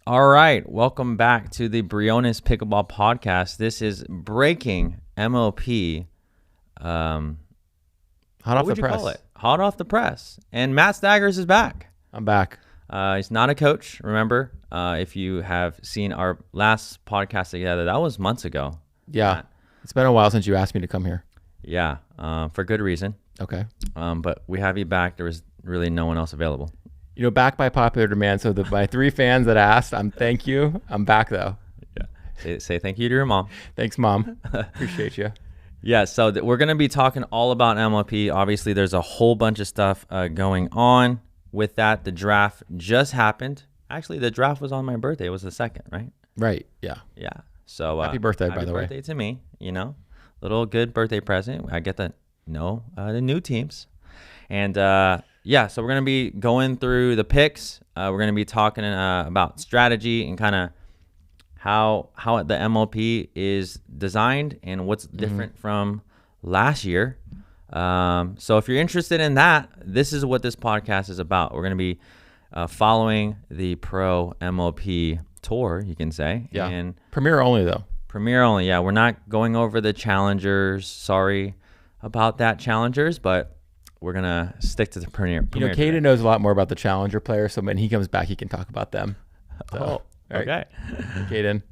All right, welcome back to the Briones Pickleball Podcast. This is breaking MLP. Hot off the press. Call it? Hot off the press. And Matt Staggers is back. I'm back. He's not a coach. Remember, if you have seen our last podcast together, that was months ago. Yeah, Matt. It's been a while since you asked me to come here. Yeah, for good reason. Okay. But we have you back. There was really no one else available. You know, back by popular demand. So my 3 fans that asked, thank you. I'm back though. Yeah. Say thank you to your mom. Thanks, Mom. Appreciate you. Yeah, so we're going to be talking all about MLP. Obviously, there's a whole bunch of stuff going on with that. The draft just happened. Actually, the draft was on my birthday. It was the 2nd, right? Right. Yeah. Yeah. So happy birthday, by the way. Happy birthday to me. You know, little good birthday present. I get to know the new teams. And yeah, so we're going to be going through the picks. We're going to be talking about strategy and kind of how the MLP is designed and what's different from last year. So if you're interested in that, this is what this podcast is about. We're going to be following the pro MLP tour, you can say. Yeah. And Premier only though. Premier only. Yeah, we're not going over the challengers. Sorry about that, challengers, but we're going to stick to the Premier. You know, Caden knows a lot more about the challenger players, so when he comes back, he can talk about them. So, okay. Caden.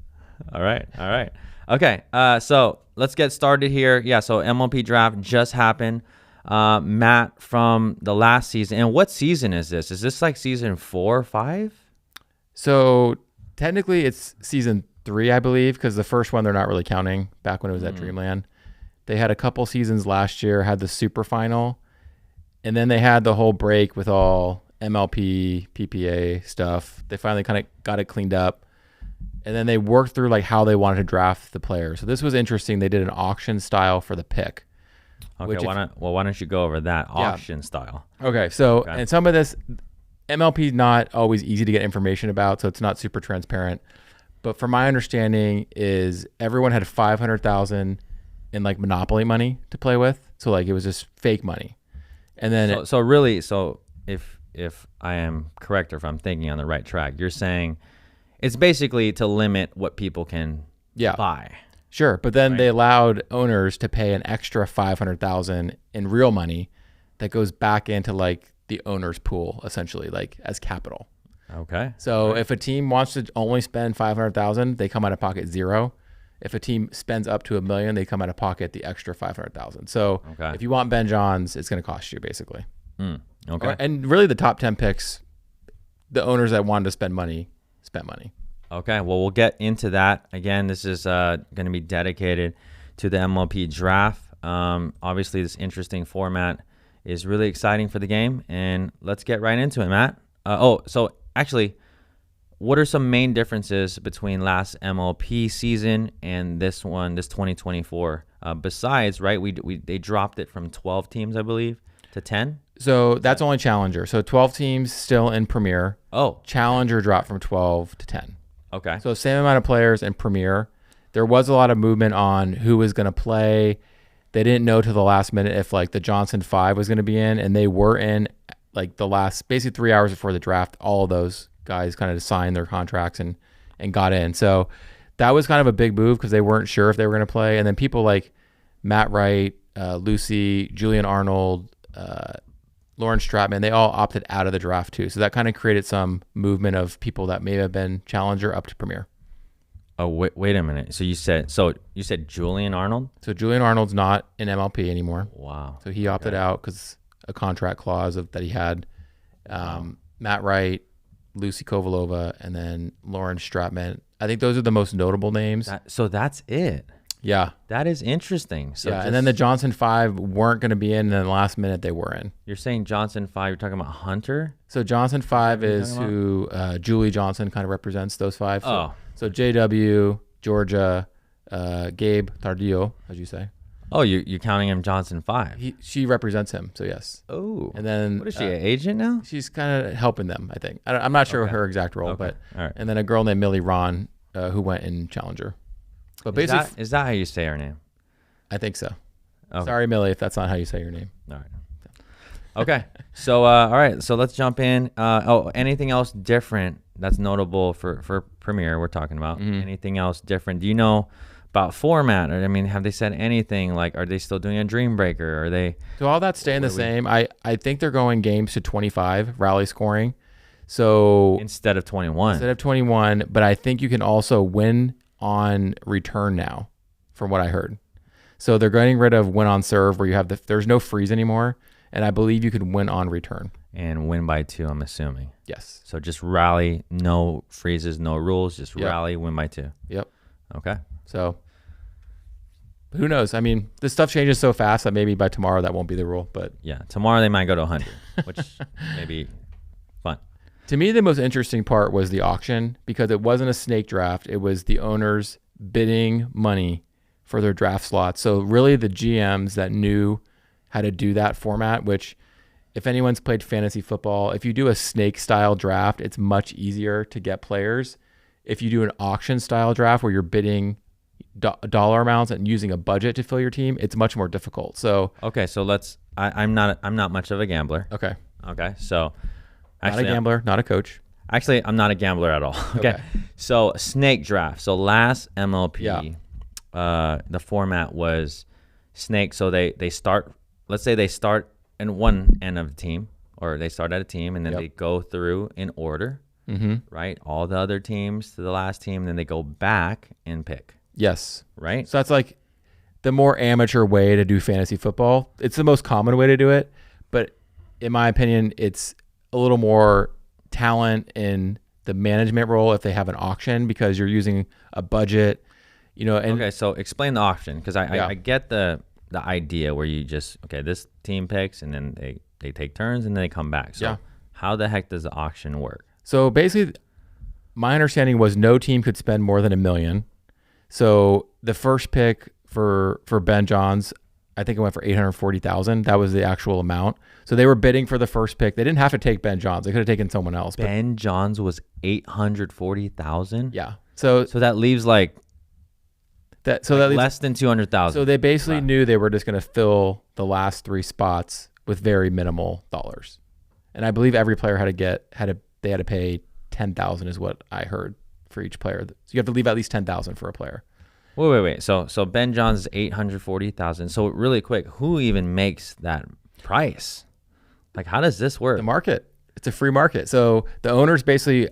All right. Okay, so let's get started here. Yeah, so MLP draft just happened. Matt, from the last season, and what season is this? Is this like season 4 or 5? So technically it's season 3, I believe, because the first one they're not really counting back when it was at Dreamland. They had a couple seasons last year, had the super final, and then they had the whole break with all MLP, PPA stuff. They finally kind of got it cleaned up. And then they worked through like how they wanted to draft the players. So this was interesting. They did an auction style for the pick. Okay, why don't you go over that auction style? Okay, so and some of this MLP is not always easy to get information about, so it's not super transparent. But from my understanding is everyone had 500,000 in like Monopoly money to play with. So like it was just fake money. And then so if I am correct or if I'm thinking on the right track, you're saying it's basically to limit what people can buy. Sure, but then they allowed owners to pay an extra 500,000 in real money that goes back into like the owner's pool, essentially, like as capital. Okay. So if a team wants to only spend 500,000, they come out of pocket 0. If a team spends up to $1 million, they come out of pocket the extra 500,000. So if you want Ben Johns, it's going to cost you basically. Okay. And really, the top 10 picks, the owners that wanted to spend money spent money. Okay, well, we'll get into that. Again, this is going to be dedicated to the MLP draft. Obviously, this interesting format is really exciting for the game, and let's get right into it, Matt. So actually, what are some main differences between last MLP season and this one, this 2024? Besides, they dropped it from 12 teams, I believe, to 10? So that's only Challenger. So 12 teams still in Premier. Oh. Challenger dropped from 12 to 10. Okay. So same amount of players in Premier. There was a lot of movement on who was going to play. They didn't know till the last minute if like the Johnson 5 was going to be in, and they were in like the last basically 3 hours before the draft. All of those guys kind of signed their contracts and got in. So that was kind of a big move because they weren't sure if they were going to play. And then people like Matt Wright, Lucy, Julian Arnold, Lauren Stratman, they all opted out of the draft too. So that kind of created some movement of people that may have been Challenger up to Premier. Oh, wait a minute. So you said Julian Arnold? So Julian Arnold's not in MLP anymore. Wow. So he opted out because a contract clause that he had. Matt Wright, Lucy Kovalova, and then Lauren Stratman. I think those are the most notable names. So that's it. Yeah. That is interesting. So and then the Johnson 5 weren't going to be in, and then the last minute they were in. You're saying Johnson 5, you're talking about Hunter? So Johnson 5 is who Julie Johnson kind of represents those 5. So JW, Georgia, Gabe Tardillo, as you say. Oh, you're counting him Johnson 5. She represents him, so yes. Oh. And then what is she, an agent now? She's kind of helping them, I think. I'm not sure her exact role, but all right. And then a girl named Millie Ron who went in Challenger. But basically, is that how you say her name? I think so. Okay. Sorry, Millie, if that's not how you say your name. All right. Okay. So, all right. So let's jump in. Anything else different that's notable for Premier we're talking about. Mhm. Anything else different? Do you know about format? Or, I mean, have they said anything? Like, are they still doing a Dream Breaker? Are they? So all that's staying the same. I think they're going games to 25 rally scoring. So Instead of 21. instead of 21, but I think you can also win on return now, from what I heard. So they're getting rid of win on serve, where you have there's no freeze anymore, and I believe you can win on return. And win by 2, I'm assuming. Yes. So just rally, no freezes, no rules, just Yep. rally, win by 2. Yep. Okay. So who knows? I mean, this stuff changes so fast that maybe by tomorrow that won't be the rule. But Yeah. Tomorrow they might go to 100, which may be fun. to me, the most interesting part was the auction, because it wasn't a snake draft. It was the owners bidding money for their draft slots. So really the GMs that knew how to do that format, which if anyone's played fantasy football, if you do a snake style draft, it's much easier to get players. If you do an auction style draft where you're bidding dollar amounts and using a budget to fill your team, it's much more difficult. So Okay, so I'm not much of a gambler. okay, Okay, so not a gambler, not a coach. Actually, I'm not a gambler at all. Okay. So snake draft. So last MLP, the format was snake. So they start, let's say they start in one end of the team, or they start at a team, and then they go through in order, right? All the other teams to the last team, and then they go back and pick, Yes. right? So that's like the more amateur way to do fantasy football. It's the most common way to do it, but in my opinion, it's a little more talent in the management role if they have an auction, because you're using a budget, And Okay, so explain the auction, because I get the idea where you just, this team picks, and then they take turns, and then they come back. So how the heck does the auction work? So basically, my understanding was no team could spend more than $1 million. So the first pick for Ben Johns, I think it went for $840,000. That was the actual amount. So they were bidding for the first pick. They didn't have to take Ben Johns. They could have taken someone else. Ben Johns was $840,000. Yeah. So that leaves like that leaves less than $200,000. So they basically knew they were just going to fill the last 3 spots with very minimal dollars. And I believe every player they had to pay $10,000 is what I heard for each player. So you have to leave at least $10,000 for a player. Wait. So Ben Johns is $840,000. So really quick, who even makes that price? Like, how does this work? The market. It's a free market. So the owners basically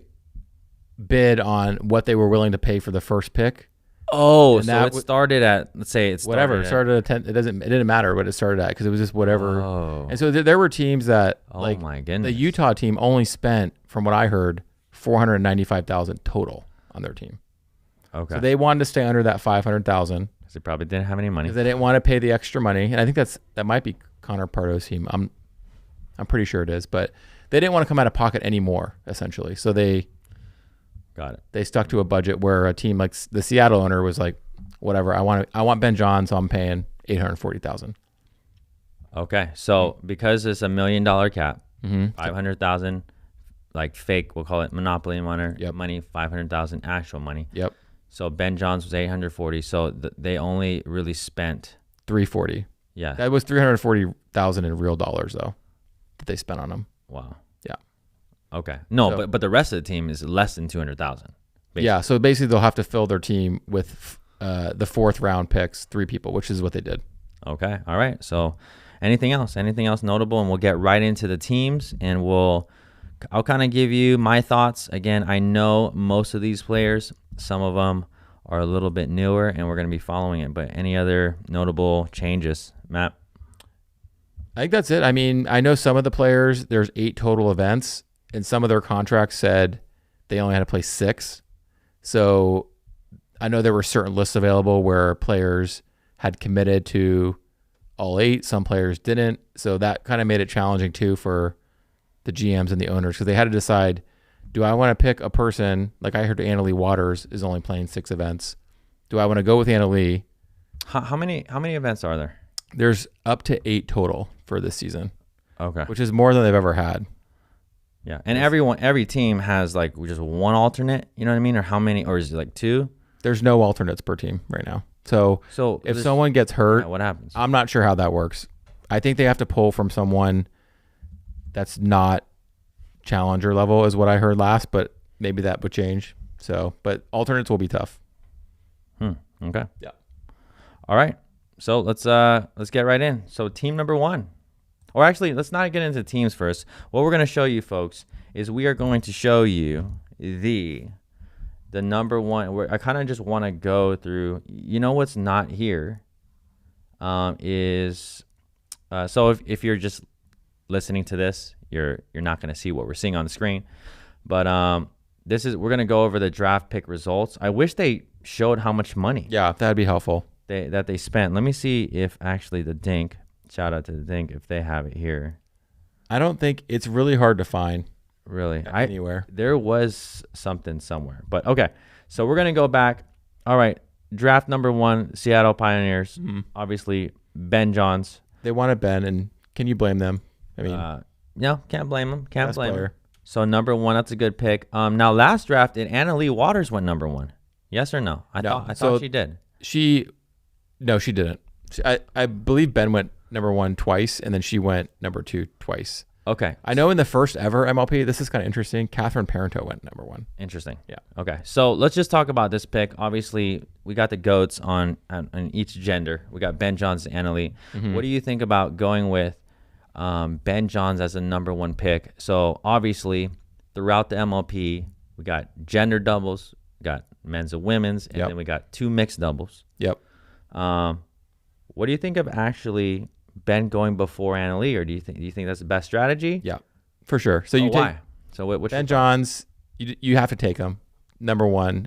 bid on what they were willing to pay for the first pick. Oh, so it started at, let's say it's whatever. It started at 10. It didn't matter what it started at, because it was just whatever. Oh. And so there were teams that, like my goodness, the Utah team only spent, from what I heard, $495,000 total on their team. Okay. So they wanted to stay under that $500,000 because they probably didn't have any money. because they didn't want to pay the extra money. And I think that might be Connor Pardo's team. I'm pretty sure it is, but they didn't want to come out of pocket anymore, essentially. So they got it. They stuck to a budget where a team like the Seattle owner was like, whatever, I want Ben Johns, so I'm paying $840,000. Okay, so because it's $1 million cap, 500,000, like fake, we'll call it monopoly money, 500,000 actual money. Yep. So Ben Johns was 840. So they only really spent $340. Yeah. That was $340,000 in real dollars though, that they spent on him. Wow. Yeah. Okay. No, but the rest of the team is less than 200,000. Yeah. So basically, they'll have to fill their team with the 4th round picks, 3 people, which is what they did. Okay. All right. So anything else notable, and we'll get right into the teams, and I'll kind of give you my thoughts. Again, I know most of these players, some of them are a little bit newer, and we're going to be following it. But any other notable changes, Matt? I think that's it. I mean, I know some of the players, there's 8 total events, and some of their contracts said they only had to play 6. So I know there were certain lists available where players had committed to all 8. Some players didn't. So that kind of made it challenging too for the GMs and the owners, because they had to decide, do I want to pick a person? Like I heard Anna Lee Waters is only playing 6 events. Do I want to go with Anna Lee? How many events are there? There's up to 8 total for this season. Okay. Which is more than they've ever had. Yeah. And every team has like just one alternate, you know what I mean? Or how many, or is it like 2? There's no alternates per team right now. So if someone gets hurt, what happens? I'm not sure how that works. I think they have to pull from someone that's not challenger level is what I heard last, but maybe that would change. So, but alternates will be tough. Okay. Yeah. All right. So let's get right in. So team number 1. Or actually, let's not get into teams first. What we're going to show you folks is we are going to show you the number 1. I kind of just want to go through, what's not here is so if you're just listening to this, you're not going to see what we're seeing on the screen. But we're going to go over the draft pick results. I wish they showed how much money. Yeah, that'd be helpful. That they spent. Let me see if actually the Dink, shout out to the Dink, if they have it here. I don't think it's really hard to find. Really? Anywhere. There was something somewhere. But okay. So we're going to go back. All right. Draft number 1, Seattle Pioneers. Mm-hmm. Obviously, Ben Johns. They wanted Ben, and can you blame them? I mean, no, can't blame them. Can't blame player. them. So number 1, that's a good pick. Now last draft, Anna Lee Waters went number 1. Yes or no? I thought she did. No, she didn't. I believe Ben went number 1 twice, and then she went number 2 twice. Okay. I know in the first ever MLP, this is kind of interesting, Catherine Parento went number 1. Interesting. Yeah. Okay. So let's just talk about this pick. Obviously, we got the GOATs on each gender. We got Ben Johns and Anna Lee. Mm-hmm. What do you think about going with Ben Johns as a number 1 pick? So obviously, throughout the MLP, we got gender doubles, we got men's and women's, and then we got 2 mixed doubles. Yep. What do you think of actually Ben going before Anna Lee, or do you think that's the best strategy? Yeah, for sure. So you take why? So what's Ben Johns? You have to take him number 1.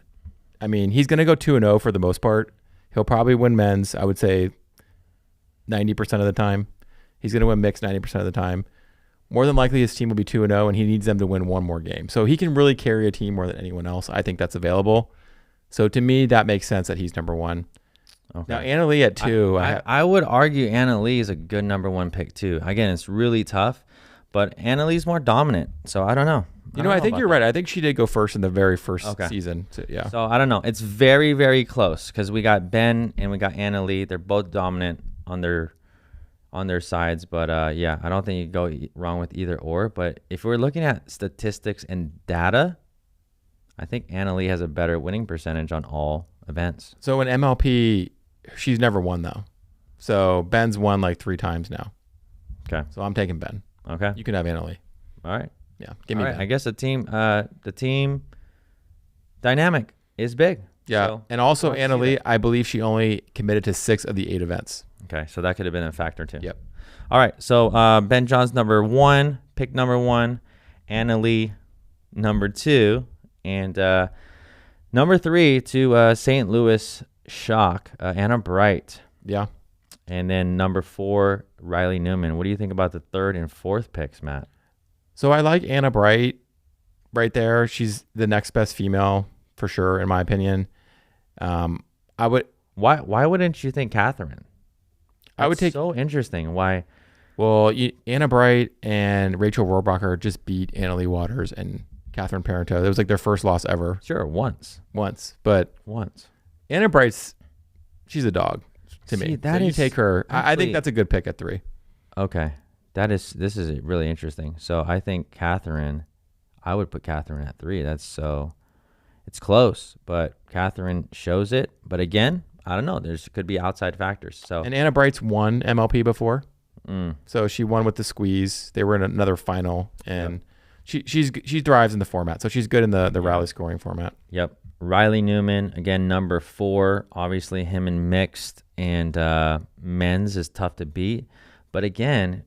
I mean, he's going to go 2-0 for the most part. He'll probably win men's, I would say 90% of the time. He's going to win mixed 90% of the time. More than likely, his team will be 2-0, and he needs them to win 1 more game. So he can really carry a team more than anyone else. I think that's available. So to me, that makes sense that he's number 1. Okay. Now, Anna Lee at 2. I would argue Anna Lee is a good number 1 pick, too. Again, it's really tough, but Anna Lee's more dominant. So I don't know. I think you're right. I think she did go first in the very first season. So, yeah. So I don't know. It's very, very close because we got Ben and we got Anna Lee. They're both dominant on their sides. But, I don't think you can go wrong with either or. But if we're looking at statistics and data, I think Anna Lee has a better winning percentage on all events. So in MLP, she's never won, though. So Ben's won like 3 times now. Okay. So I'm taking Ben. Okay. You can have Anna Lee. All right. Yeah. Give me Ben. I guess the team dynamic is big. Yeah. So and also Anna Lee, I believe she only committed to 6 of the 8 events. Okay. So that could have been a factor too. Yep. All right. So Ben Johns number 1, pick number 1, Anna Lee number 2, and number 3 to St. Louis Shock, Anna Bright. Yeah. And then number 4, Riley Newman. What do you think about the 3rd and 4th picks, Matt? So I like Anna Bright right there. She's the next best female for sure, in my opinion. I would. Why wouldn't you think Catherine? I would take. So interesting. Why? Well, Anna Bright and Rachel Rohrabacher just beat Anna Lee Waters and Catherine Parento. It was like their first loss ever. Sure, once. But once. Anna Bright's, she's a dog to me. That so you take her. I think that's a good pick at 3. Okay. This is really interesting. So I think Catherine, I would put Catherine at 3. It's close, but Catherine shows it. But again, I don't know. Could be outside factors. So and Anna Bright's won MLP before. So she won with the squeeze. They were in another final, and she thrives in the format. So she's good in the rally scoring format. Yep. Riley Newman, again, number 4. Obviously, him in mixed and men's is tough to beat. But again,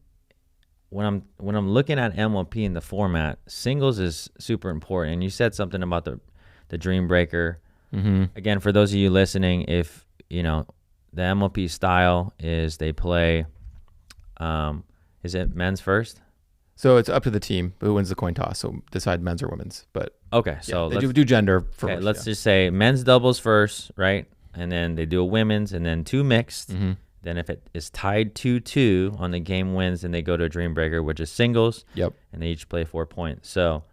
when I'm looking at MLP in the format, singles is super important. And you said something about the Dream Breaker. Mm-hmm. Again, for those of you listening, if the MLP style is they play, is it men's first? So it's up to the team who wins the coin toss. So decide men's or women's. But okay, so they do gender first. Okay, let's just say men's doubles first, right? And then they do a women's, and then 2 mixed. Mm-hmm. Then if it is tied 2-2 on the game wins, then they go to a Dream Breaker, which is singles. Yep. And they each play 4 points. So,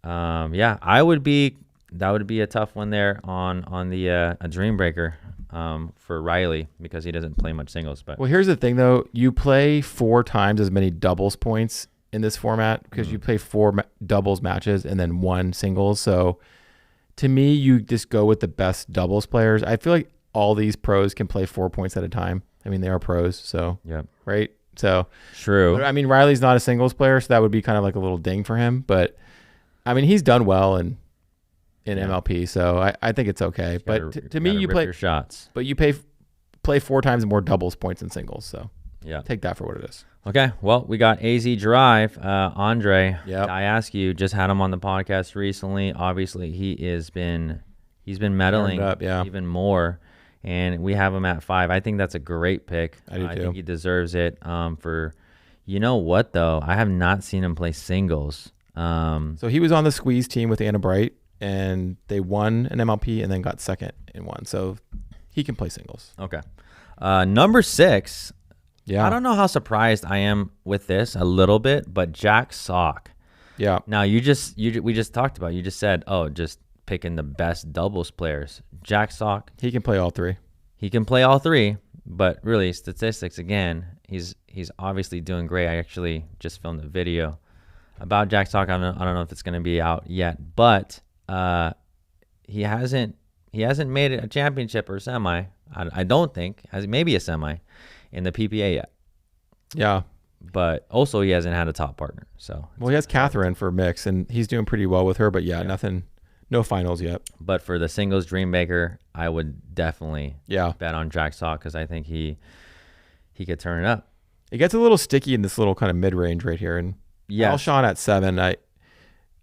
that would be a tough one there on the a Dream Breaker for Riley because he doesn't play much singles. But well, here's the thing though: you play 4 times as many doubles points in this format because you play 4 doubles matches and then 1 singles. So to me, you just go with the best doubles players. I feel like all these pros can play 4 points at a time. I mean, they are pros, so right. So true. I mean, Riley's not a singles player, so that would be kind of like a little ding for him. But I mean, he's done well in MLP, so I think it's okay. But to me, you play your shots, but you play 4 times more doubles points than singles. So take that for what it is. Okay, well, we got AZ Drive. Andre, Yep. I ask you, just had him on the podcast recently. Obviously, he's been meddling up, even more, and we have him at 5. I think that's a great pick. I do too. I think he deserves it. You know what though? I have not seen him play singles. So he was on the squeeze team with Anna Bright, and they won an MLP and then got second in one. So he can play singles. Okay, number 6. Yeah. I don't know how surprised I am with this a little bit, but Jack Sock. Yeah. Now we just talked about. You just said, just picking the best doubles players. Jack Sock. He can play all 3. He can play all 3, but really statistics again. He's obviously doing great. I actually just filmed a video about Jack Sock. I don't know if it's going to be out yet, but he hasn't made it a championship or semi. I don't think maybe a semi in the PPA yet. Yeah. But also he hasn't had a top partner. So he has Catherine for mix, and he's doing pretty well with her. But nothing, no finals yet. But for the singles dream maker, I would definitely bet on Jack Sock because I think he could turn it up. It gets a little sticky in this little kind of mid range right here, and Alshon at 7.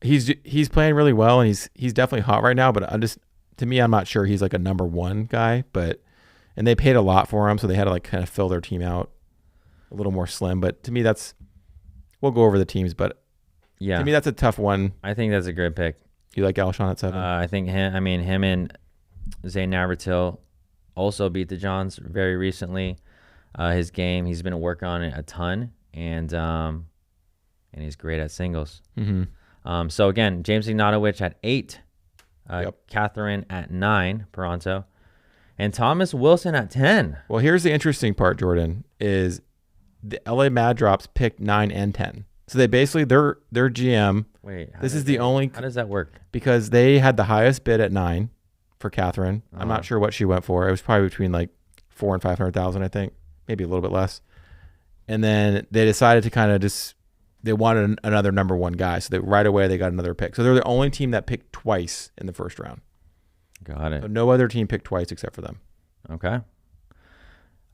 He's playing really well, and he's definitely hot right now. But I'm not sure he's like a number 1 guy. And they paid a lot for him, so they had to like kind of fill their team out a little more slim. But to me, we'll go over the teams, but to me, that's a tough one. I think that's a great pick. You like Alshon at 7? I think him and Zay Navratil also beat the Johns very recently. His game, he's been working on it a ton, and he's great at singles. Mm-hmm. So again, James Ignatowicz at 8, Catherine at 9, Peranto. And Thomas Wilson at 10. Well, here's the interesting part, Jordan, is the LA Mad Drops picked 9 and 10. So they basically, their GM, this is the only... How does that work? Because they had the highest bid at 9 for Catherine. I'm not sure what she went for. It was probably between like 400,000 and 500,000, I think. Maybe a little bit less. And then they decided to kind of they wanted another number 1 guy. So right away they got another pick. So they're the only team that picked twice in the first round. Got it. So no other team picked twice except for them. Okay.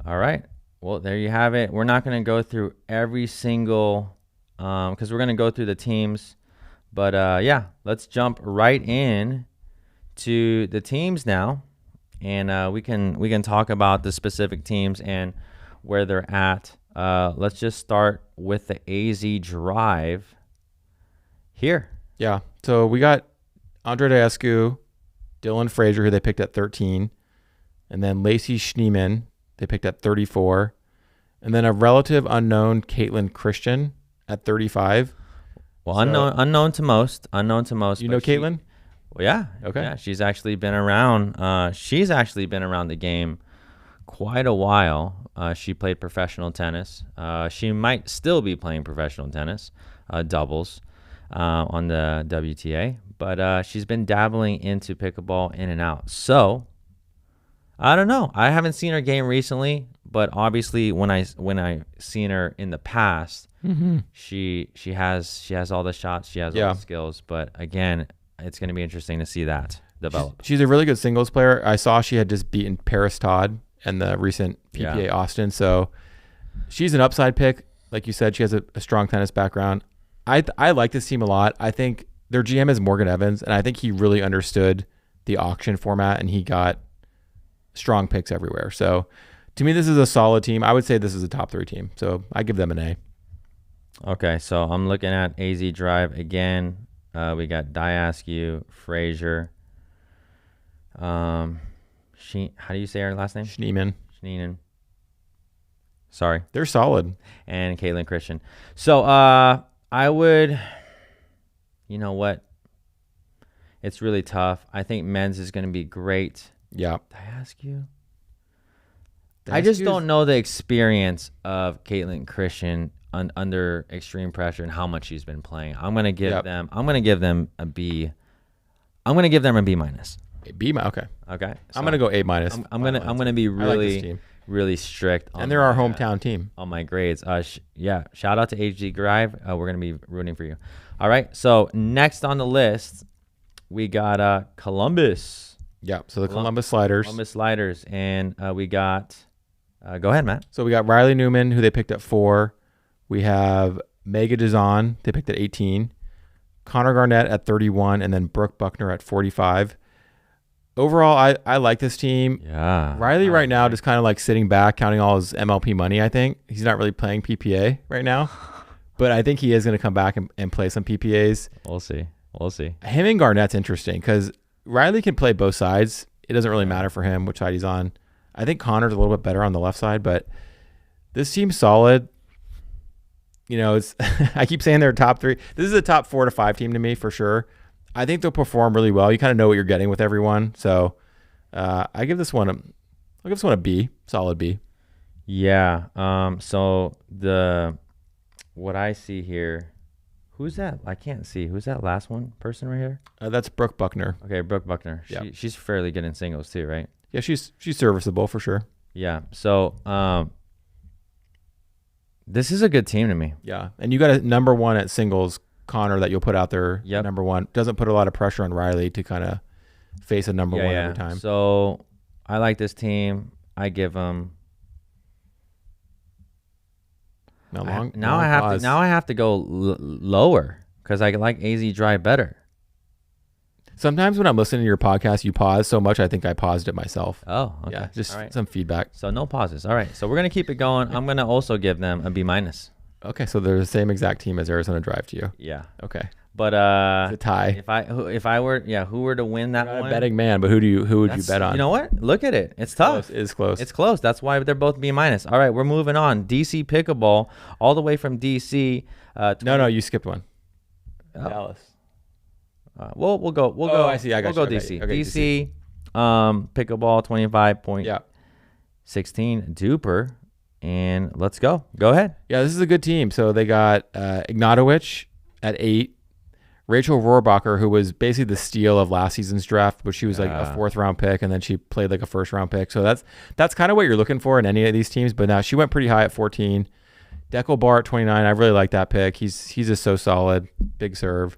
All right. Well, there you have it. We're not going to go through every single, because we're going to go through the teams. But let's jump right in to the teams now, and we can talk about the specific teams and where they're at. Let's just start with the AZ Drive here. Yeah. So we got Andre Deescu, Dylan Frazier, who they picked at 13, and then Lacey Schneeman, they picked at 34, and then a relative unknown Caitlin Christian at 35. Well, unknown to most. You know Caitlin? Well, yeah. Okay. Yeah, she's actually been around. She's actually been around the game quite a while. She played professional tennis. She might still be playing professional tennis, doubles, on the WTA. But she's been dabbling into pickleball in and out. So I don't know. I haven't seen her game recently, but obviously when I seen her in the past, she has all the shots, she has all the skills. But again, it's going to be interesting to see that develop. She's a really good singles player. I saw she had just beaten Paris Todd in the recent PPA Austin. So she's an upside pick. Like you said, she has a strong tennis background. I like this team a lot. I think their GM is Morgan Evans, and I think he really understood the auction format, and he got strong picks everywhere. So to me, this is a solid team. I would say this is a top 3 team. So I give them an A. Okay, so I'm looking at AZ Drive again. We got Deescu, Frazier. How do you say her last name? Schneeman. Sorry. They're solid. And Caitlin Christian. So I would, you know what? It's really tough. I think men's is going to be great. Yeah. Deescu? I just don't know the experience of Caitlin Christian. under extreme pressure and how much she's been playing. I'm gonna give them. I'm gonna give them a B. I'm gonna give them a B minus. Okay. Okay. So I'm gonna go A minus. I'm gonna be really strict. And they're our hometown team on my grades. Shout out to HG Grive. We're gonna be rooting for you. All right. So next on the list, we got Columbus. Yeah. So the Columbus Sliders. Columbus Sliders, and we got. Go ahead, Matt. So we got Riley Newman, who they picked at 4. We have Mega Dizon, they picked at 18. Connor Garnett at 31, and then Brooke Buckner at 45. Overall, I like this team. Yeah. Riley right now just kind of like sitting back, counting all his MLP money, I think. He's not really playing PPA right now. But I think he is going to come back and play some PPAs. We'll see. Him and Garnett's interesting because Riley can play both sides. It doesn't really matter for him which side he's on. I think Connor's a little bit better on the left side, but this team's solid. It's I keep saying they're top 3. This is a top 4 to 5 team to me for sure. I think they'll perform really well. You kind of know what you're getting with everyone. So I give this one a B, solid B. Yeah. So what I see here, who's that? I can't see. Who's that last person right here? That's Brooke Buckner. Okay, Brooke Buckner. Yep. She's fairly good in singles too, right? Yeah, she's serviceable for sure. Yeah. So this is a good team to me. Yeah, and you got a number 1 at singles, Connor, that you'll put out there. Yep. Number 1 doesn't put a lot of pressure on Riley to kind of face a number 1 every time. So I like this team. I give them. Now I have to go lower because I like AZ Drive better. Sometimes when I'm listening to your podcast, you pause so much, I think I paused it myself. Oh, okay. Yeah, just some feedback. So no pauses. All right. So we're going to keep it going. I'm going to also give them a B minus. Okay. So they're the same exact team as Arizona Drive to you. Yeah. Okay. But it's a tie. If I were, who were to win that You're not one? a betting man, but who would you bet on? You know what? Look at it. It's tough. It's close. It's close. That's why they're both B minus. All right. We're moving on. DC Pickleball, all the way from DC. No, you skipped one. Oh. Dallas. We'll go. I see. I got we'll you. go DC. Okay, DC. Pickleball 25.16 duper, and let's go. Go ahead. Yeah, this is a good team. So they got Ignatowicz at 8, Rachel Rohrbacher, who was basically the steal of last season's draft, but she was like a 4th round pick, and then she played like a 1st round pick. So that's kind of what you're looking for in any of these teams. But now she went pretty high at 14. Dekel Bar at 29. I really like that pick. He's just so solid. Big serve.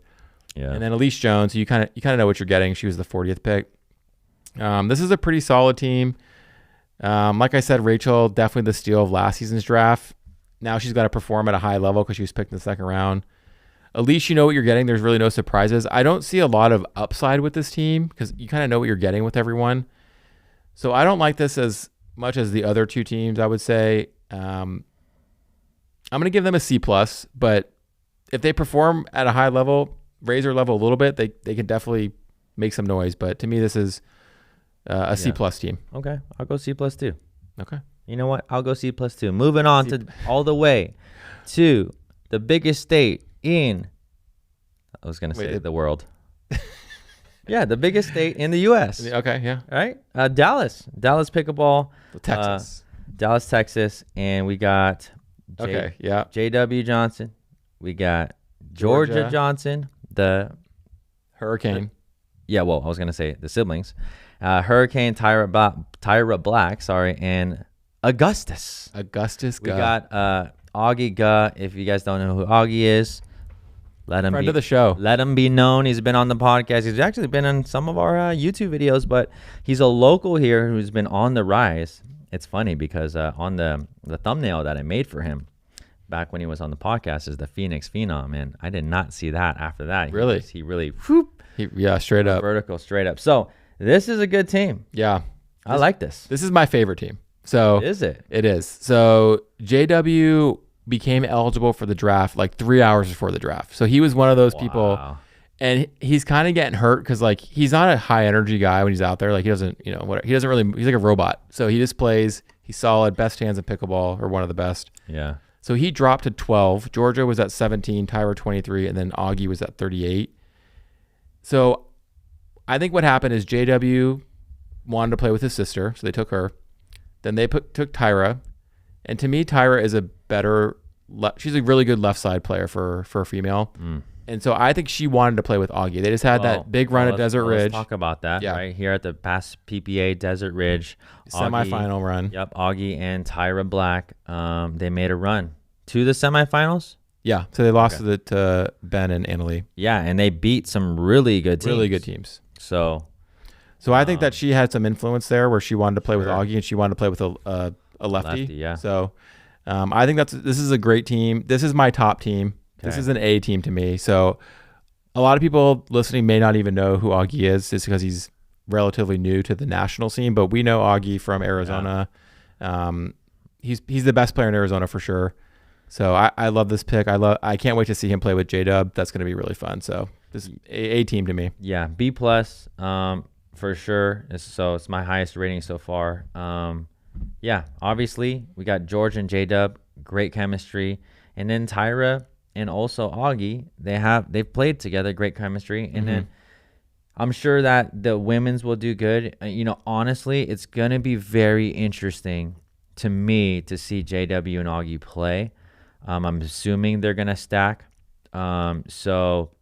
Yeah. And then Elise Jones, you kind of know what you're getting. She was the 40th pick. This is a pretty solid team. Like I said, Rachel, definitely the steal of last season's draft. Now she's got to perform at a high level because she was picked in the 2nd round. Elise, you know what you're getting. There's really no surprises. I don't see a lot of upside with this team because you kind of know what you're getting with everyone. So I don't like this as much as the other 2 teams, I would say. I'm going to give them a C+, but if they perform at a high level, raise their level a little bit, they can definitely make some noise. But to me, this is a C+ team. Okay. I'll go C+ too. Okay. You know what? I'll go C+ too. Moving on to all the way to the biggest state in, I was going to say the world. Yeah, the biggest state in the U.S. Okay, yeah. All right. Dallas Pickleball. Texas. Dallas, Texas. And we got J.W. Johnson. We got Georgia Johnson, the Hurricane. I was going to say the siblings. Hurricane, Tyra Black, and Augustus. We got Augie Guh. If you guys don't know who Augie is, let him friend of the show. Let him be known. He's been on the podcast. He's actually been in some of our YouTube videos, but he's a local here who's been on the rise. It's funny because on the thumbnail that I made for him back when he was on the podcast is the Phoenix Phenom, and I did not see that after that. He really straight up vertical, straight up. So this is a good team. Yeah, I like this. This is my favorite team. So is it? It is. So JW became eligible for the draft like 3 hours before the draft. So he was one of those people, and he's kind of getting hurt because like he's not a high energy guy when he's out there. Like he doesn't, he doesn't really. He's like a robot. So he just plays. He's solid. Best hands in pickleball, or one of the best. Yeah. So he dropped to 12. Georgia was at 17. Tyra 23, and then Augie was at 38. So I think what happened is JW wanted to play with his sister, so they took her. Then they took Tyra, and to me, Tyra is a better she's a really good left side player for a female. And so I think she wanted to play with Augie. They just had that big run at Desert Ridge. Let's talk about that right here at the past PPA Desert Ridge. Semifinal run. Yep, Augie and Tyra Black, they made a run to the semifinals. Yeah, so they lost to Ben and Annalie. Yeah, and they beat some really good teams. Really good teams. So I think that she had some influence there where she wanted to play with Augie and she wanted to play with a lefty. Yeah. So I think this is a great team. This is my top team. Okay. This is an A team to me. So a lot of people listening may not even know who Augie is just because he's relatively new to the national scene, but we know Augie from Arizona. Yeah. He's the best player in Arizona for sure. So I love this pick. I can't wait to see him play with J-Dub. That's going to be really fun. So this is A team to me. Yeah, B plus for sure. So it's my highest rating so far. Yeah, obviously we got George and J-Dub, great chemistry, and then Tyra and also Augie, they've played together, great chemistry. And then I'm sure that the women's will do good. Honestly, it's going to be very interesting to me to see JW and Augie play. I'm assuming they're going to stack. Well,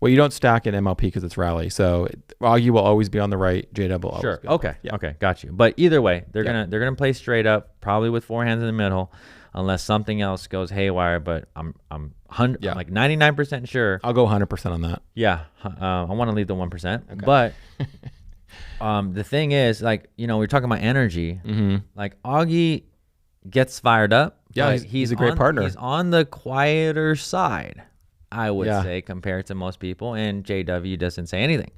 you don't stack in MLP because it's rally. So Augie will always be on the right. JW will always be on the left. Yeah. Okay, got you. But either way, they're gonna play straight up, probably with four hands in the middle. Unless something else goes haywire, but I'm like 99% sure. I'll go 100% on that. Yeah, I want to leave the 1%. Okay. But the thing is, like, we're talking about energy. Like Augie gets fired up. Yeah, he's a great partner. He's on the quieter side, I would say, compared to most people. And JW doesn't say anything.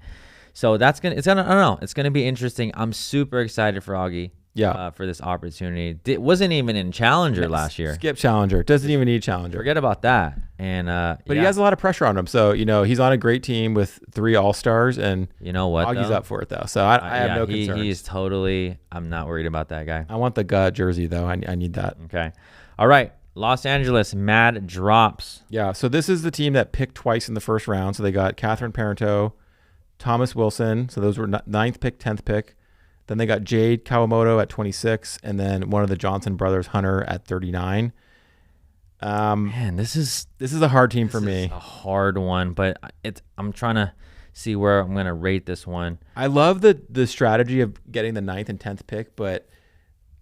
So I don't know. It's gonna be interesting. I'm super excited for Augie. Yeah, for this opportunity. It wasn't even in Challenger last year. Skip Challenger. Doesn't even need Challenger. Forget about that. And but he has a lot of pressure on him. So he's on a great team with 3 All-Stars, and you know what? Augie's up for it though. So I have no concerns. He's totally. I'm not worried about that guy. I want the gut jersey though. I need that. Okay. All right. Los Angeles Mad Drops. Yeah. So this is the team that picked twice in the first round. So they got Catherine Parento, Thomas Wilson. So those were 9th pick, 10th pick. Then they got Jade Kawamoto at 26, and then one of the Johnson brothers, Hunter, at 39. Man, this is a hard team for me. A hard one, but I'm trying to see where I'm gonna rate this one. I love the strategy of getting the 9th and 10th pick, but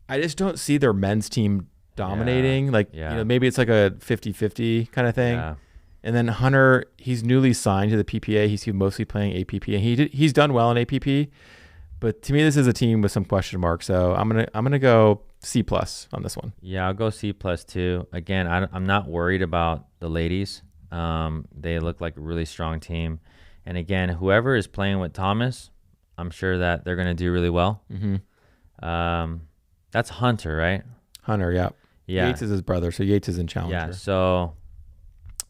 I just don't see their men's team dominating. Maybe it's like a 50-50 kind of thing. Yeah. And then Hunter, he's newly signed to the PPA. He's mostly playing APP, and he's done well in APP. But to me, this is a team with some question marks. So I'm gonna go C+ on this one. Yeah, I'll go C+ too. Again, I'm not worried about the ladies. They look like a really strong team. And again, whoever is playing with Thomas, I'm sure that they're gonna do really well. That's Hunter, right? Hunter, yeah. Yeah. Yates is his brother, so Yates is in Challenger. Yeah. So.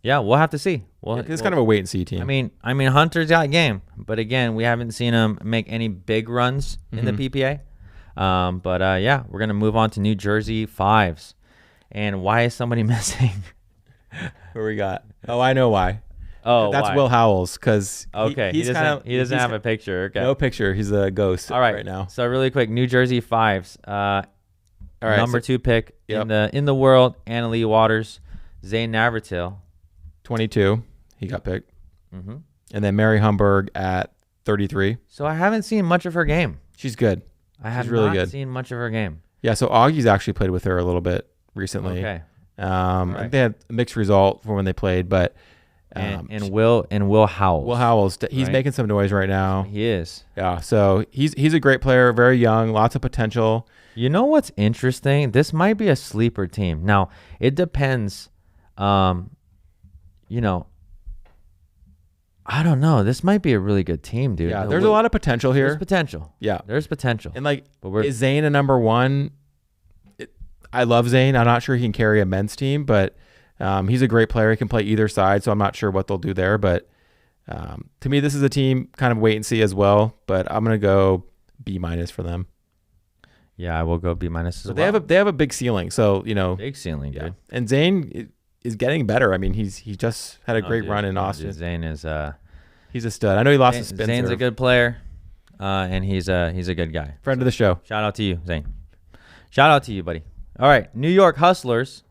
Yeah, we'll have to see. It's kind of a wait and see team. I mean, Hunter's got game, but again, we haven't seen him make any big runs in the PPA. But we're gonna move on to New Jersey Fives. And why is somebody missing? Who we got? Oh, I know why. Oh, that's why? Will Howells, because he doesn't have a picture. Okay. No picture. He's a ghost right now. So really quick, New Jersey Fives. All right, number 2 pick in the world, Annalie Waters, Zane Navratil. 22, he got picked. And then Mary Humberg at 33. So I haven't seen much of her game. She's good. She's really not seen much of her game. Yeah, so Augie's actually played with her a little bit recently. Okay. Right. They had a mixed result for when they played, but and Will Howells. Will Howells, he's making some noise right now. He is. Yeah, so he's a great player, very young, lots of potential. You know what's interesting? This might be a sleeper team. Now, it depends. I don't know. This might be a really good team, dude. Yeah, there's a lot of potential here. There's potential. Yeah. There's potential. And is Zane a number 1? I love Zane. I'm not sure he can carry a men's team, but he's a great player. He can play either side, so I'm not sure what they'll do there. But to me, this is a team kind of wait and see as well. But I'm going to go B- for them. Yeah, I will go B- as well. They have a big ceiling. So, Big ceiling, dude. And Zane is getting better. I mean, he just had a great run in Austin. Dude, Zane is he's a stud. I know he lost his spin Zane's serve. a good player, and he's a good guy. Friend of the show. Shout out to you, Zane. Shout out to you, buddy. All right, New York Hustlers.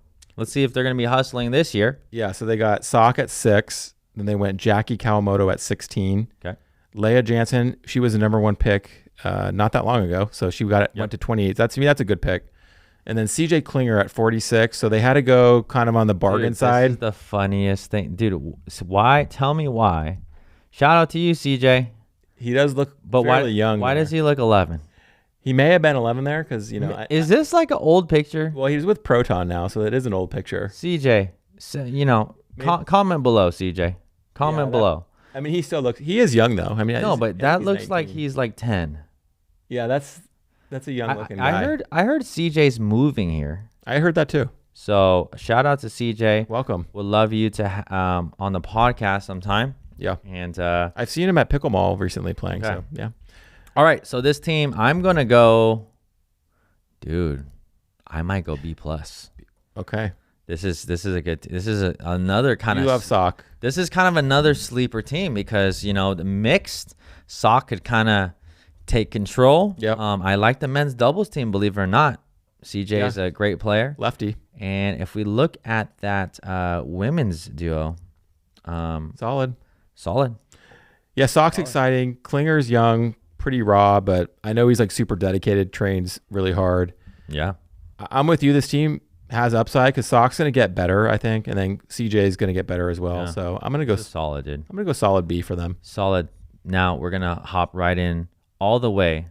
Let's see if they're going to be hustling this year. Yeah, so they got Sock at 6. Then they went Jackie Kawamoto at 16. Okay. Leah Jansen, she was the number 1 pick not that long ago. So she went to 28. That's a good pick. And then CJ Klinger at 46. So they had to go kind of on the bargain side. This is the funniest thing. Dude, why? Tell me why. Shout out to you, CJ. He does look fairly young. Why does he look 11? He may have been 11 there because, is this like an old picture? Well, he's with Proton now, so it is an old picture. CJ, comment below, CJ. Comment below. I mean, he is young though. I mean, no, but that looks 19. like he's like 10. Yeah, that's a young looking guy. I heard CJ's moving here. I heard that too. So shout out to CJ. Welcome. Would love you to on the podcast sometime. Yeah. And I've seen him at Pickleball recently playing. Okay. So yeah. All right. So this team, I'm gonna go. Dude, I might go B+. Okay. This is another kind of. You love Sock. This is kind of another sleeper team because the mixed Sock could kind of take control. Yep. I like the men's doubles team, believe it or not. CJ is a great player. Lefty. And if we look at that women's duo, solid. Yeah, Sock's exciting. Klinger's young, pretty raw, but I know he's like super dedicated, trains really hard. Yeah. I'm with you. This team has upside because Sock's going to get better, I think, and then CJ is going to get better as well. Yeah. So I'm going to go solid, dude. I'm going to go solid B for them. Solid. Now we're going to hop right in all the way.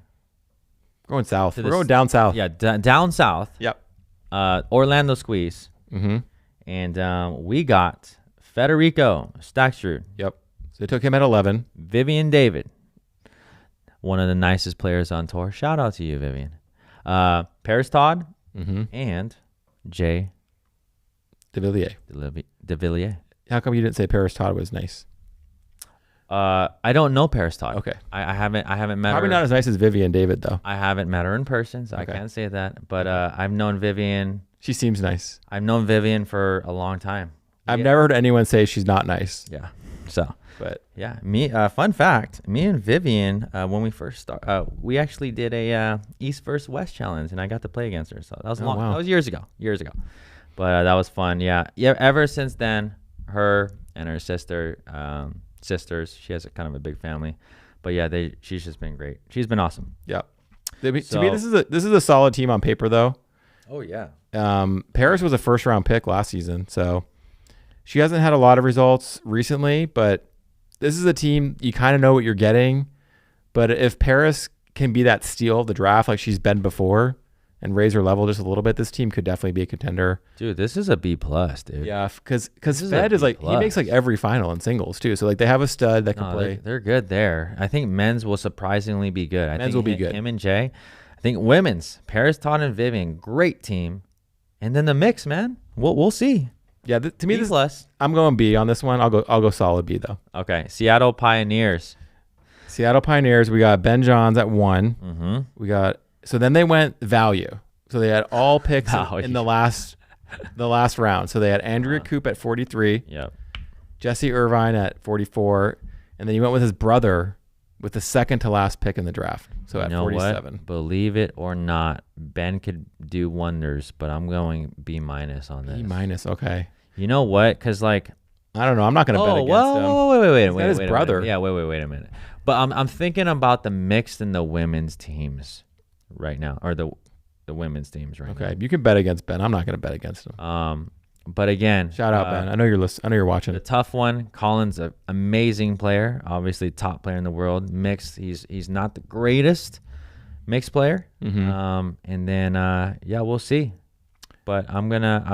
Going south. We're going down south. Yeah, down south. Yep. Orlando Squeeze. Mm-hmm. And we got Federico Staggers. Yep. So they took him at 11. Vivian David, one of the nicest players on tour. Shout out to you, Vivian. Paris Todd and Jay DeVilliers. How come you didn't say Paris Todd was nice? I don't know Paris Todd. Okay. I haven't met her. Probably not as nice as Vivian David though. I haven't met her in person, so I can't say that. But I've known Vivian. She seems nice. I've known Vivian for a long time. I've never heard anyone say she's not nice. Yeah. So. But yeah, fun fact, me and Vivian, when we first started, we actually did a East versus West challenge, and I got to play against her. So that was long. Wow. That was years ago. But that was fun. Yeah. Ever since then, her and her sisters. She has a kind of a big family, but yeah, she's just been great. She's been awesome. Yeah. To me, this is a solid team on paper, though. Oh yeah. Paris was a first round pick last season, so she hasn't had a lot of results recently, but this is a team you kind of know what you're getting. But if Paris can be that steal of the draft like she's been before and raise her level just a little bit, this team could definitely be a contender. Dude, this is a B+, dude. Yeah, because Fed is like, he makes like every final in singles too. So like they have a stud that can play. They're good there. I think men's will surprisingly be good. Men's will be good. Him and Jay. I think women's, Paris, Todd, and Vivian, great team. And then the mix, man. We'll see. Yeah, to me, B+. I'm going B on this one. I'll go solid B though. Okay, Seattle Pioneers. We got Ben Johns at 1. Mm-hmm. So then they went value. So they had all picks in the last round. So they had Andrea Coop at 43. Yep. Jesse Irvine at 44, and then he went with his brother with the second to last pick in the draft. So at 47. What? Believe it or not, Ben could do wonders, but I'm going B- on this. B-, okay. You know what? Because like, I don't know. I'm not going to bet against him. Wait. His brother. Yeah, wait a minute. But I'm thinking about the mixed and the women's teams right now, or the women's teams right now. Okay, you can bet against Ben. I'm not going to bet against him. But again, shout out Ben. I know you're listening. I know you're watching. The tough one. Colin's an amazing player, obviously top player in the world. Mixed, he's not the greatest mixed player. And then we'll see. But I'm not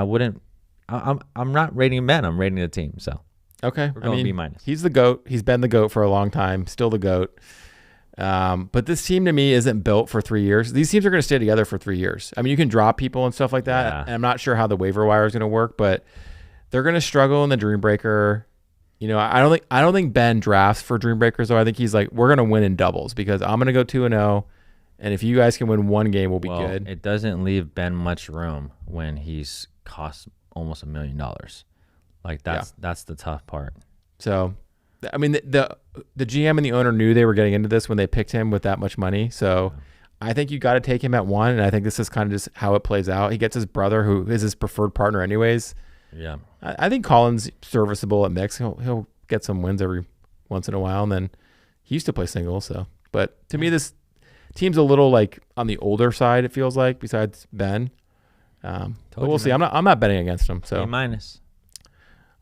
rating Ben. I'm rating the team. So okay, we're going B-. He's the GOAT. He's been the GOAT for a long time. Still the GOAT. But this team to me isn't built for 3 years. These teams are going to stay together for 3 years. I mean, you can drop people and stuff like that. Yeah. And I'm not sure how the waiver wire is going to work, but they're going to struggle in the Dream Breaker. I don't think Ben drafts for Dream Breakers though. I think he's like, we're going to win in doubles because I'm going to go 2-0. And if you guys can win one game, we'll be good. It doesn't leave Ben much room when he's cost almost $1 million. Like that's the tough part. So, I mean, the GM and the owner knew they were getting into this when they picked him with that much money. So I think you got to take him at 1, and I think this is kind of just how it plays out. He gets his brother, who is his preferred partner anyways. Yeah. I think Colin's serviceable at mix. He'll get some wins every once in a while, and then he used to play singles. So, but to me, this team's a little like on the older side. It feels like, besides Ben. But we'll see. I'm not betting against him. So A-. I'm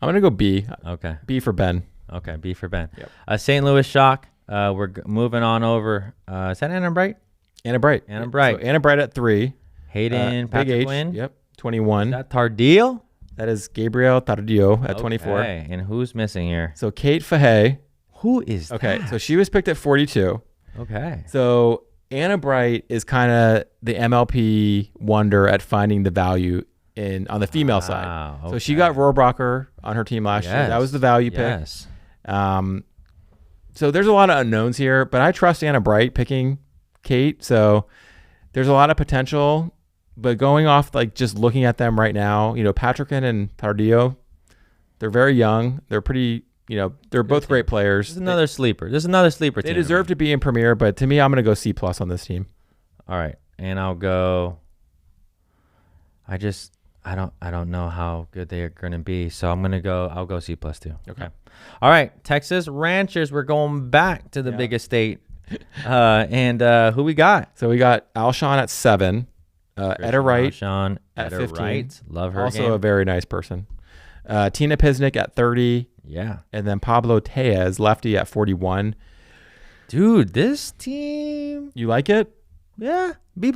gonna go B. Okay. B for Ben. Okay. B for Ben. Yep. St. Louis Shock. We're moving on over. Is that Anna Bright? Anna Bright. Anna Bright. So Anna Bright at 3. Hayden Big Patrick H. Wynn. Yep. 21. Is that Tardillo? That is Gabriel Tardillo at 24. Okay. And who's missing here? So Kate Fahey. Who is Okay. that? So she was picked at 42. Okay. So Anna Bright is kind of the MLP wonder at finding the value on the female side. Okay. So she got Rohrabacher on her team last year. That was the value pick. Yes. So there's a lot of unknowns here, but I trust Anna Bright picking Kate. So there's a lot of potential, but going off like just looking at them right now, Patrickin and Tardillo, they're very young. They're pretty, they're both great players. There's another sleeper. There's another sleeper team. They deserve to be in Premier, but to me, I'm going to go C+ on this team. All right. And I'll go. I don't know how good they are going to be. So I'll go C+ too. Okay. All right. Texas Ranchers. We're going back to the biggest state. And who we got? So we got Alshon at 7. Etta Wright Sean at Etta 15. Wright. Love her. Also game. a very nice person. Tina Pisnik at 30. Yeah. And then Pablo Tejas, lefty, at 41. Dude, this team. You like it? Yeah. B+.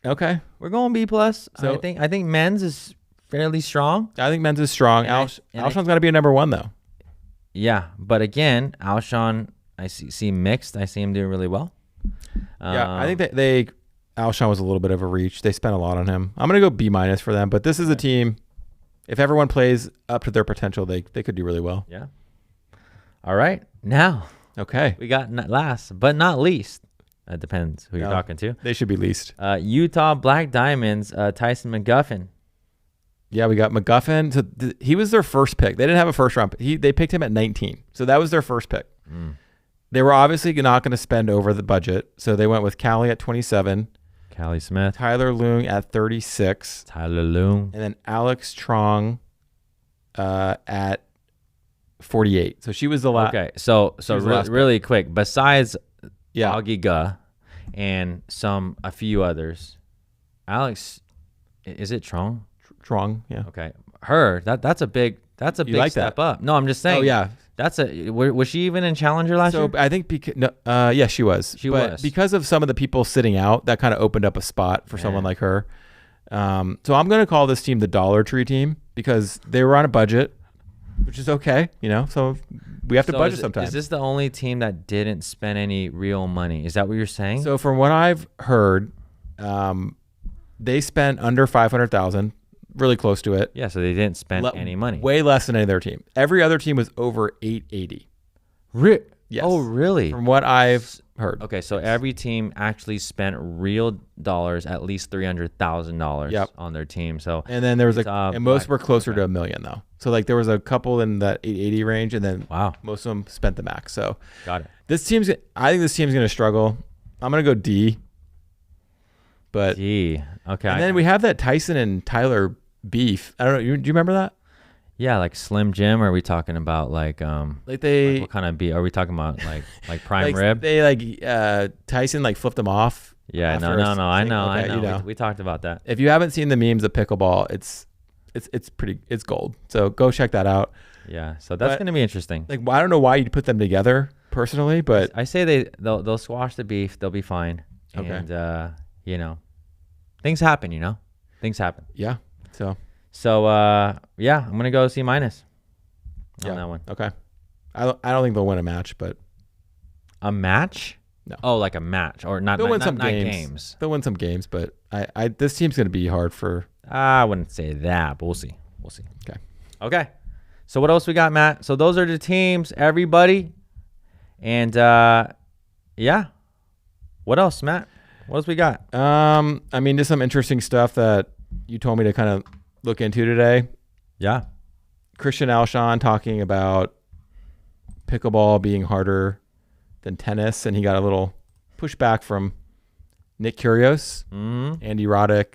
Okay. We're going B+. So I think men's is fairly strong. I think men's is strong. Alshon's got to be a number 1, though. Yeah. But again, Alshon, I see mixed. I see him doing really well. Yeah. I think that Alshon was a little bit of a reach. They spent a lot on him. I'm going to go B- for them. But this is a team, if everyone plays up to their potential, they could do really well. Yeah. All right. Now. Okay. We got last but not least. That depends who you're talking to. They should be least. Utah Black Diamonds, Tyson McGuffin. Yeah, we got McGuffin. So he was their first pick. They didn't have a first round pick. They picked him at 19. So that was their first pick. They were obviously not going to spend over the budget. So they went with Callie at 27. Callie Smith. Tyler Loong at 36. Tyler Loong. And then Alex Trong at 48. So she was the last. Okay, so really quick, besides Augie Guh and a few others, Alex, is it Trong? Trong, yeah. Okay, that's a big like step that? up. No, I'm just saying. Oh yeah, was she even in Challenger last year? So I think yeah, she was. She was. Because of some of the people sitting out, that kind of opened up a spot for someone like her. So I'm going to call this team the Dollar Tree team because they were on a budget, which is okay, So we have to budget sometimes. Is this the only team that didn't spend any real money? Is that what you're saying? So from what I've heard, they spent under $500,000, really close to it. Yeah, so they didn't spend any money. Way less than any other team. Every other team was over $880. Yes. Oh, really? From what I've heard. Okay, so every team actually spent real dollars, at least $300,000 on their team. So and then there was and most were closer to $1 million though. So like there was a couple in that 880 range, and then most of them spent the max. So got it. I think this team's going to struggle. I'm going to go D. But D. Okay. And then we have that Tyson and Tyler beef. I don't know. Do you remember that? Yeah, like Slim Jim. Or are we talking about like what kind of beef? Are we talking about like prime rib? They Tyson flipped them off. Yeah, no. I know. We talked about that. If you haven't seen the memes of pickleball, it's gold. So go check that out. Yeah, so that's going to be interesting. I don't know why you'd put them together personally, but I say they'll squash the beef. They'll be fine. Okay. And things happen. Things happen. Yeah. So yeah, I'm gonna go C- on that one. Okay. I don't think they'll win a match, but a match? No. Oh, like a match or not? They'll win some games. They'll win some games, but this team's gonna be hard for. I wouldn't say that, but we'll see. Okay. So what else we got, Matt? So those are the teams, everybody, and yeah. What else, Matt? What else we got? There's some interesting stuff that you told me to kind of look into today. Yeah. Christian Alshon talking about pickleball being harder than tennis, and he got a little pushback from Nick Kyrgios, Mm-hmm. Andy Roddick,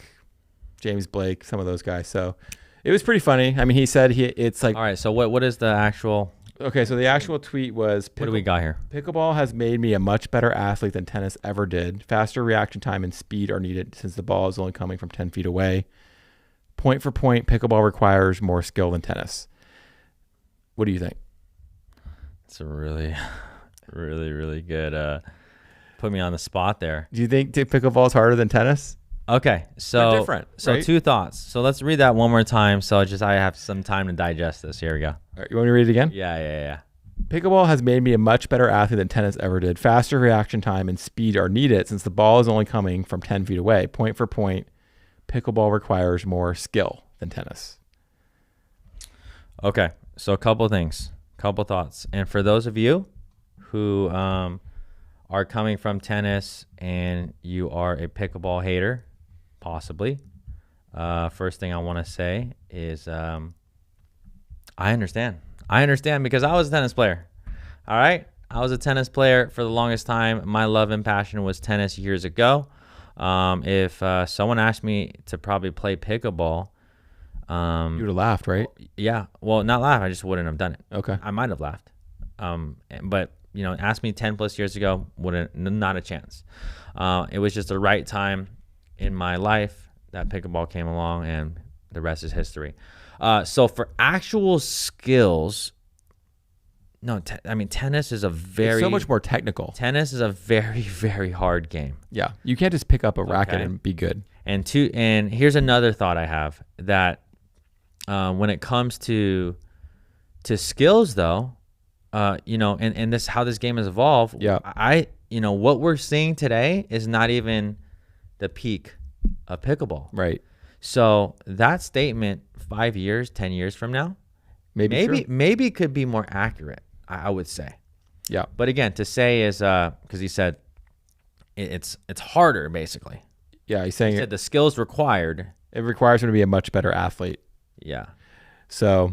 James Blake, some of those guys. So it was pretty funny. I mean, he said it's like... All right, so what is the actual... Okay, so the actual tweet was... What do we got here? Pickleball has made me a much better athlete than tennis ever did. Faster reaction time and speed are needed since the ball is only coming from 10 feet away. Point for point, pickleball requires more skill than tennis. What do you think? It's a really, really, really good... put me on the spot there. Do you think pickleball is harder than tennis? Okay, so They're different, so right? 2 thoughts. So let's read that one more time. So I have some time to digest this. Here we go. All right, you want me to read it again? Yeah. Pickleball has made me a much better athlete than tennis ever did. Faster reaction time and speed are needed since the ball is only coming from 10 feet away. Point for point, pickleball requires more skill than tennis. Okay, so a couple thoughts. And for those of you who are coming from tennis and you are a pickleball hater, possibly, first thing I want to say is I understand because I was a tennis player. All right, I was a tennis player for the longest time. My love and passion was tennis years ago. If someone asked me to probably play pickleball, You would have laughed, right? yeah, well, not laugh, I just wouldn't have done it. Okay. I might have laughed, but asked me 10 plus years ago, not a chance. It was just the right time in my life that pickleball came along, and the rest is history. So for actual skills, tennis is It's so much more technical. Tennis is a very, very hard game. Yeah. You can't just pick up a racket Okay. and be good. And here's another thought I have, that when it comes to skills, though, and this how this game has evolved. Yeah. What we're seeing today is not even the peak of pickleball. Right. So that statement 5 years, 10 years from now, maybe could be more accurate, I would say. Yeah. But again, to say is because he said it's harder, basically. Yeah. He's He saying said the skills required. it requires him to be a much better athlete. Yeah. So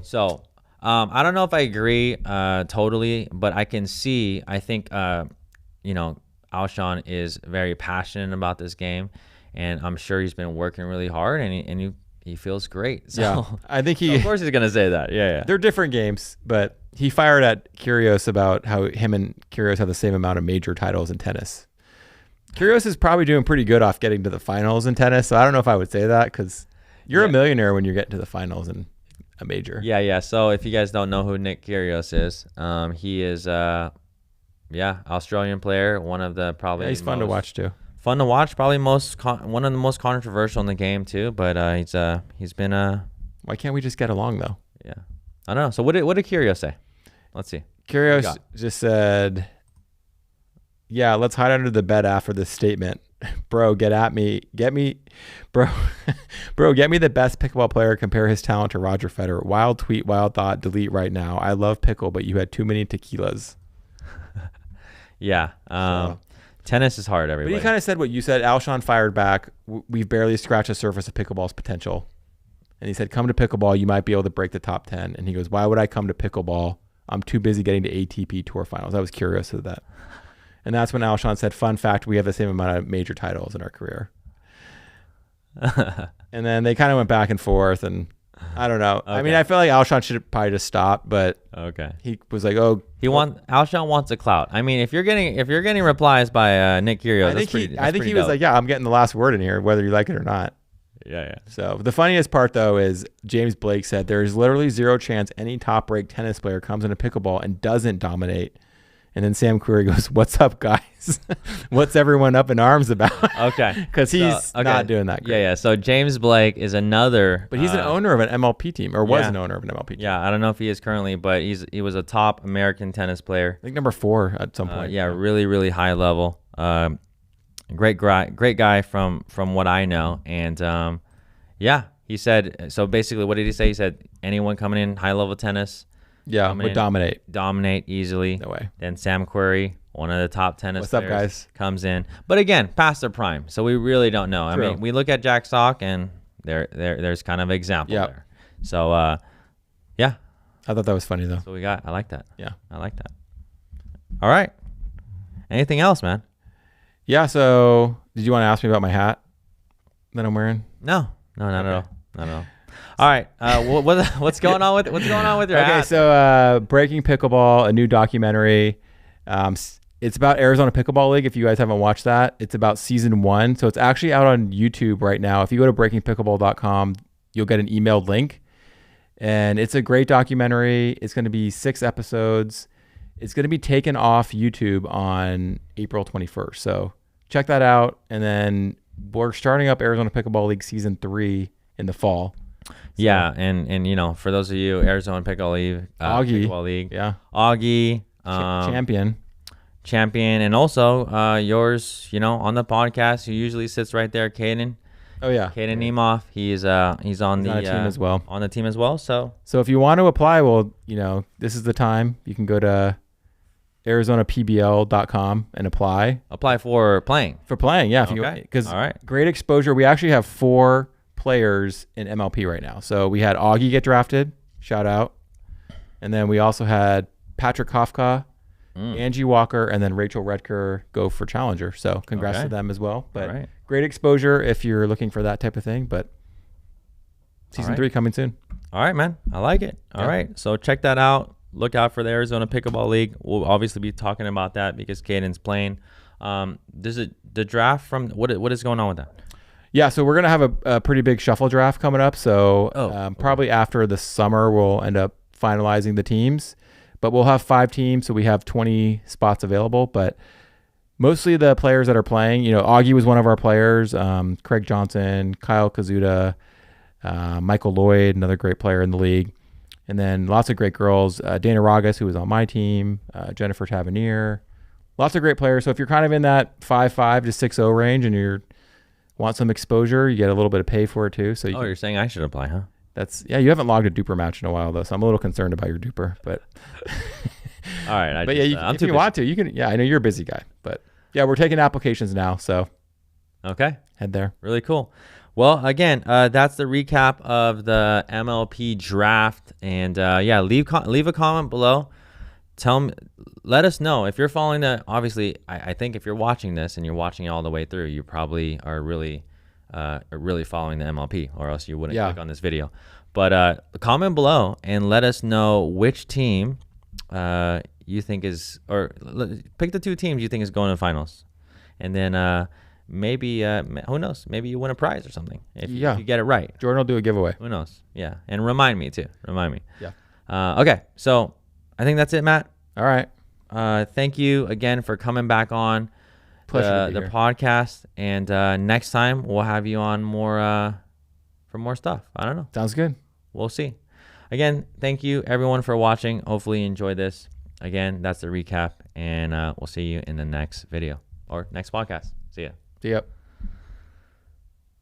I don't know if I agree totally, but I can see. I think Alshon is very passionate about this game, and I'm sure he's been working really hard, and he feels great. So, yeah, I think of course he's gonna say that. Yeah. They're different games, but he fired at Kyrgios about how him and Kyrgios have the same amount of major titles in tennis. Kyrgios is probably doing pretty good off getting to the finals in tennis, so I don't know if I would say that because you're a millionaire when you're getting to the finals in a major. Yeah. So if you guys don't know who Nick Kyrgios is, he is Australian player, one of the probably He's fun to watch too. Fun to watch, probably one of the most controversial in the game too. But he's been Why can't we just get along though? Yeah, I don't know. So what did Kyrgios say? Let's see. Kyrgios just said, "Yeah, let's hide under the bed after this statement, bro. Get me the best pickleball player. Compare his talent to Roger Federer. Wild tweet, wild thought. Delete right now. I love pickle, but you had too many tequilas." Yeah. Tennis is hard, everybody. But he kind of said what you said. Alshon fired back. We've barely scratched the surface of pickleball's potential. And he said, come to pickleball. You might be able to break the top 10. And he goes, why would I come to pickleball? I'm too busy getting to ATP Tour finals. I was curious of that. And that's when Alshon said, fun fact, we have the same amount of major titles in our career. And then they kind of went back and forth. And I don't know. Okay. I mean, I feel like Alshon should probably just stop. But okay, he was like, oh. Alshon wants a clout. I mean, if you're getting replies by Nick Kyrgios, I think he was like, yeah, I'm getting the last word in here, whether you like it or not. Yeah. So the funniest part though is James Blake said there is literally zero chance any top-ranked tennis player comes into pickleball and doesn't dominate. And then Sam Querrey goes, "What's up, guys? What's everyone up in arms about?" Okay, because he's not doing that great. Yeah. So James Blake is another, but he's an owner of an MLP team, or was an owner of an MLP team. Yeah, I don't know if he is currently, but he was a top American tennis player. I think number 4 at some point. Yeah, really, really high level. Great guy from what I know, and he said. So basically, what did he say? He said anyone coming in high level tennis. Yeah, would dominate easily. No way. Then Sam Querrey, one of the top tennis players, up, guys? Comes in, but again, past their prime, so we really don't know. True. I mean, we look at Jack Sock, and there's kind of an example there. So, yeah. I thought that was funny though. That's what we got. I like that. Yeah, I like that. All right. Anything else, man? Yeah. So Did you want to ask me about my hat that I'm wearing? No, not at all. Not at all. All right. What's going on with your hat? Okay, so Breaking Pickleball, a new documentary. It's about Arizona Pickleball League. If you guys haven't watched that, it's about season 1. So it's actually out on YouTube right now. If you go to breakingpickleball.com, you'll get an emailed link. And it's a great documentary. It's going to be 6 episodes. It's going to be taken off YouTube on April 21st. So check that out. And then we're starting up Arizona Pickleball League season 3 in the fall. So, yeah, and you know, for those of you Arizona Pickleball League, Augie, Augie, champion, and also yours, you know, on the podcast, who usually sits right there, Caden. Oh yeah, Caden Nemeth. He's on the team as well. On the team as well. So if you want to apply, well, you know, this is the time. You can go to ArizonaPBL.com and apply. Apply for playing. Yeah. Okay. Because all right, great exposure. We actually have 4 players in MLP right now. So we had Augie get drafted. Shout out. And then we also had Patrick Kafka, Angie Walker, and then Rachel Redker go for Challenger. So congrats to them as well. But great exposure if you're looking for that type of thing. But season 3 coming soon. All right, man. I like it. All right. So check that out. Look out for the Arizona Pickleball League. We'll obviously be talking about that because Caden's playing. The draft from what is going on with that? Yeah, so we're gonna have a pretty big shuffle draft coming up. So probably after the summer, we'll end up finalizing the teams. But we'll have 5 teams, so we have 20 spots available. But mostly the players that are playing, you know, Augie was one of our players. Craig Johnson, Kyle Kazuda, Michael Lloyd, another great player in the league. And then lots of great girls. Dana Ragas, who was on my team. Jennifer Tavernier. Lots of great players. So if you're kind of in that 5'5" to 6'0" range and you want some exposure, you get a little bit of pay for it too. So you're saying I should apply, huh? You haven't logged a duper match in a while though, so I'm a little concerned about your duper. But all right, if you want to, you can. Yeah, I know you're a busy guy, but yeah, we're taking applications now. So okay, head there. Really cool. Well, again, that's the recap of the MLP draft, and leave a comment below. Let us know if you're following the. Obviously, I think if you're watching this and you're watching it all the way through, you probably are really following the MLP, or else you wouldn't click on this video. But comment below and let us know which team you think is, or pick the 2 teams you think is going to the finals, and then maybe who knows? Maybe you win a prize or something if you get it right. Jordan will do a giveaway. Who knows? Yeah, and remind me too. Yeah. Okay, so I think that's it, Matt. All right. Thank you again for coming back on the podcast, and next time we'll have you on for more stuff. I don't know. Sounds good. We'll see. Again, thank you everyone for watching. Hopefully you enjoyed this. Again, that's the recap, and we'll see you in the next video or next podcast. See ya. See ya.